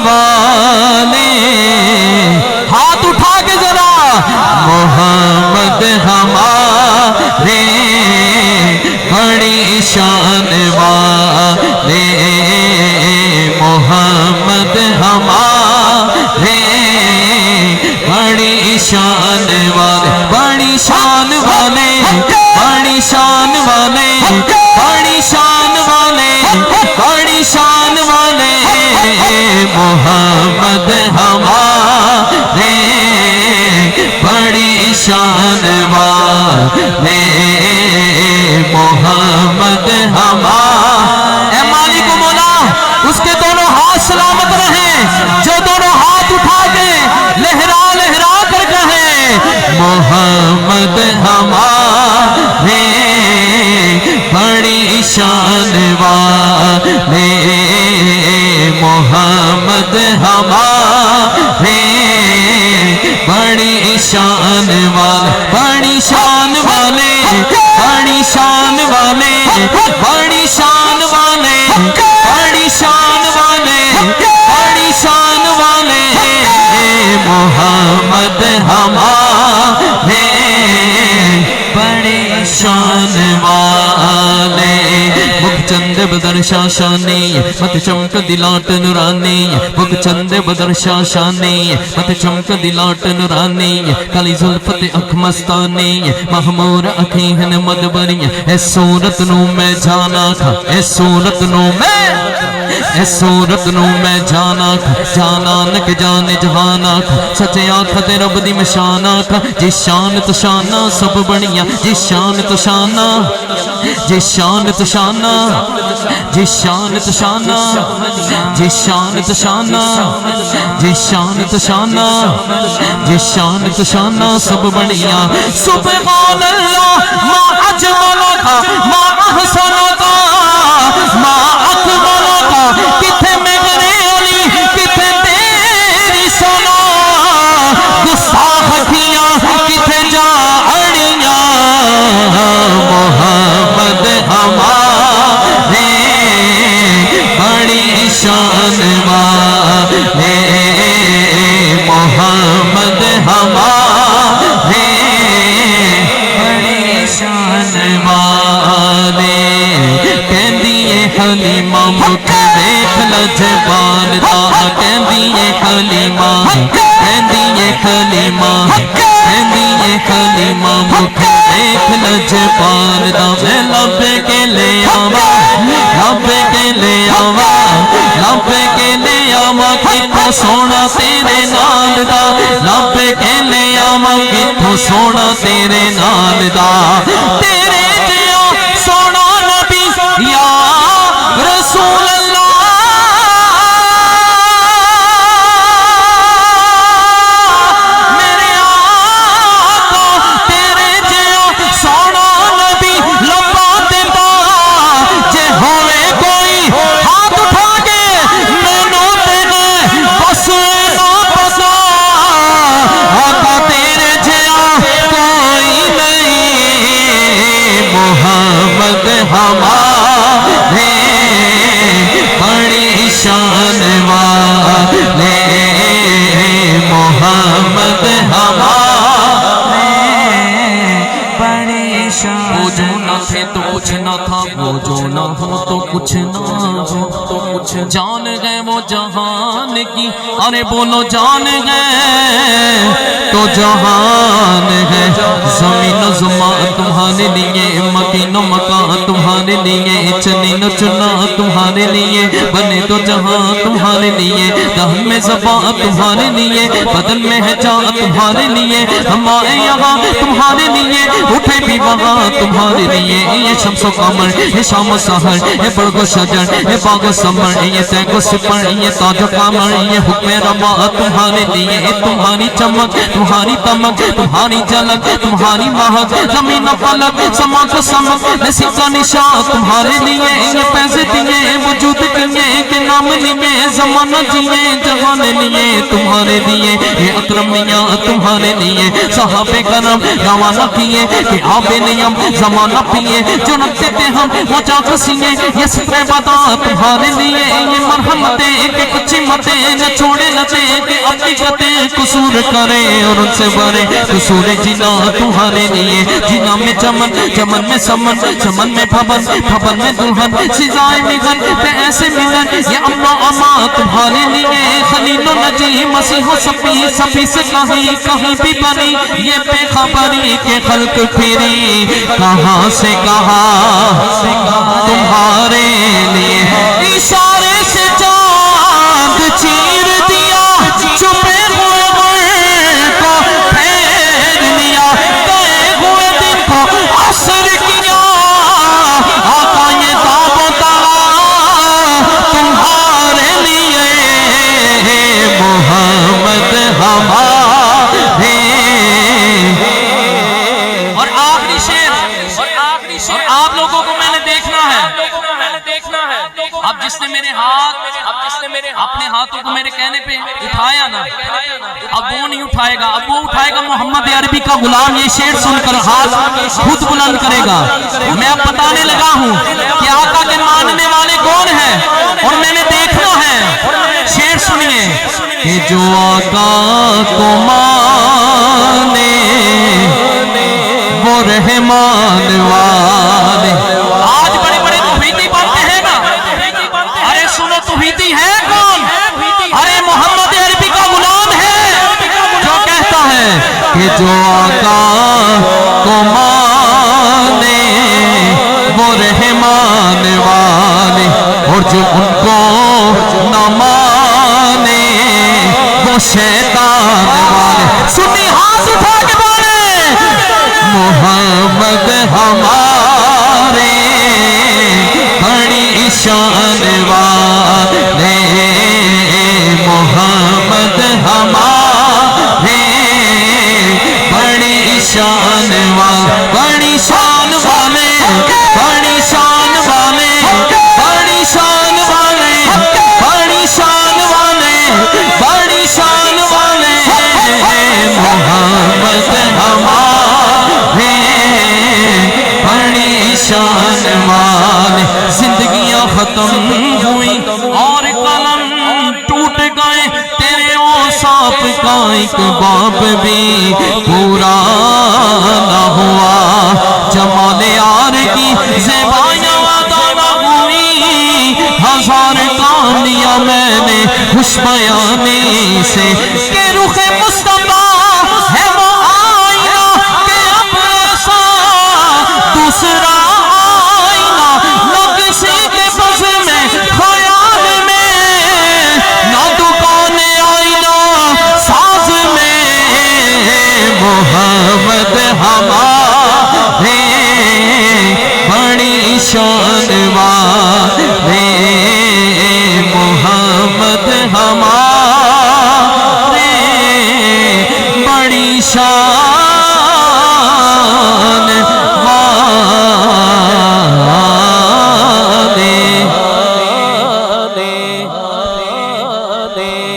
والے ہاتھ اٹھا کے ذرا محمد ہمارے بڑی شان والے محمد ہمارے بڑی شان والے بڑی شان والے بڑی شان والے بڑی شان والے بڑی شان والے محمد ہمارے بڑی شان والے محمد ہمارے اے مالک و مولا اس کے دونوں ہاتھ سلامت رہیں جو دونوں ہاتھ اٹھا کے لہرا لہرا کر کہیں محمد ہمارے بڑی شان والے محمد ہمارے بڑی شان والے بڑی شان والے بڑی شان والے بڑی شان والے بڑی شان والے بڑی شان والے محمد ہمارے بڑی شان والے مکھ چند بدر شاشانی مت چمک دلاٹ نورانی مکھ چند بدر شاشانی مت چمک دلاٹ نورانی کالی زلفت اکھ مستانی محمور اکھیں مدبری اے صورت نو میں جانا کھا اے صورت نو میں جانا کھا جانا نک جان جہانا کھا سچے آنکھ تے رب دی مشانہ کھا جس شان تو شانہ سب بڑیاں جس شان تو شانہ جس شان تو شانہ جس شان تو شانہ جس شان تو شانہ جس شان تو شانہ جس شان تو شانہ سب بڑیاں سبحان اللہ ما اجمل کا ما احسن کا ما اکمل کا کتھے میرے علی کتھے تیری سنا گستاخ کیا کتھے جاڑیاں محمد ہمارے بڑی شان والے محمد ہمارے بڑی شان والے کہندی حلیمہ مکھ دیکھ لجبال دا کہندی حلیمہ کہندی حلیمہ کہندی حلیمہ مکھ دیکھ لجبال دا میں لب کے لے آوا لب کے لے آوا لب کے لے آوا کتھوں سونا تیرے نال دا لب کے لے آوا کتھوں سونا تیرے نال دا تیرے جیو سونا نبی یا رسول اللہ میرے آقا تیرے جیو سونا نبی لبا دیتا جے ہوئے کوئی ہاتھ اٹھا کے مینوں تینے بس نہ پتا آقا تیرے جیو کوئی نہیں محمد ہمارے بڑی شان والے محمد ہمارے بڑی شان وہ جو نہ تھے تو کچھ نہ تھا وہ جو نہ ہو تو کچھ نہ ہو تو کچھ جان گئے وہ جہان کی ارے بولو جان گئے تو جہان ہے زمین و زمان تمہارے لیے مکین و مکان تمہارے لیے چنین و چنا تمہارے لیے بنے تو جہاں تمہارے لیے دہن میں زبان تمہارے لیے بدن میں ہے جان تمہارے لیے ہمارے یہاں تمہارے لیے اٹھے بھی وہاں تمہارے لیے یہ شمس و قمر یہ شام و سحر یہ برگ و شجر یہ باغ و سمر یہ تیگ و سپر یہ تاج و قمر یہ حکم روا تمہارے لیے تمہاری چمک تمہاری تمک تمہاری جلک تمہاری مہک زمین و فلک سما کو سمک نسی کا نشان تمہارے لیے یہ پیسے دیے وجود کیے کہ نام لیے زمانہ جیے جہان لیے تمہارے لیے یہ اکرمیاں تمہارے لیے صحابہ کرم روانہ کیے کہ آب نیم زمانہ پیے جو رکھتے تھے ہم وہ چاک سینے لیے، یہ سترے بدا تمہارے لیے، یہ مرحمتیں کہ کچھ متیں نہ چھوڑے نہ دے کہ اپنی قطیں قصور کرے اور ان سے بھرے قصور جینا تمہارے لیے، جینا میں چمن، چمن میں سمن، چمن میں بھون، بھون میں دلہن، سزائے مگن پہ ایسے مگن، یہ اما اما تمہارے لیے، خلیل و نجی مسیح و صفی، صفی سے کہیں کہیں بھی بنی، یہ بے خبری کے خلق پھری کہاں سے کہاں تمہارے لیے، اشارے سے چاند چیر دیا، چھپے ہوئے غر کو پھیر لیا، گئے ہوئے دن کو عصر کیا، آقا یہ تاب و تاب تمہارے لیے، محمد ہمارے۔ اور آخری شعر، اور آپ لوگوں کو میں نے دیکھنا ہے، اب جس نے میرے ہاتھ اپنے ہاتھوں کو میرے کہنے پہ اٹھایا نا، اب وہ نہیں اٹھائے گا، اب وہ اٹھائے گا محمد عربی کا غلام، یہ شعر سن کر ہاتھ خود بلند کرے گا۔ میں اب بتانے لگا ہوں کہ آقا کے ماننے والے کون ہیں، اور میں نے دیکھنا ہے۔ شعر سنیے کہ جو آقا کو مانے وہ رحمان والے، آج بڑے بڑے توحیدی بنتے ہیں نا، ارے سنو توحیدی ہے کون؟ ارے محمد عربی کا غلام ہے جو کہتا ہے کہ جو آقا کو مانے وہ رحمان والے، اور جو ان کو نہ مانے وہ شیطان والے۔ سنی ہاتھ اٹھا کے بولے محمد ہمارے بڑی شان والے، محمد ہمارے بڑی شان والے، بڑی شان والے، بڑی شان والے، بڑی شان والے، بڑی شان والے، بڑی شان والے، محمد ہمارے بڑی شان والے۔ زندگیاں ختم ہوئی اور قلم ٹوٹ گئے، تیرے اوصاف کا ایک باب بھی پورا نہ ہوا، جمال یار کی زیبائیاں ادا نہ ہوئی، ہزار کام لیا میں نے خوش بیانی سے کہ رخ مصطفیٰ ہے وہ آئینہ، کہ اب ایسا دوسرا آئینہ نہ کسی کے بس میں خیال میں، نہ دکان آئینہ ساز میں، محمد ہمارے بڑی شان والے۔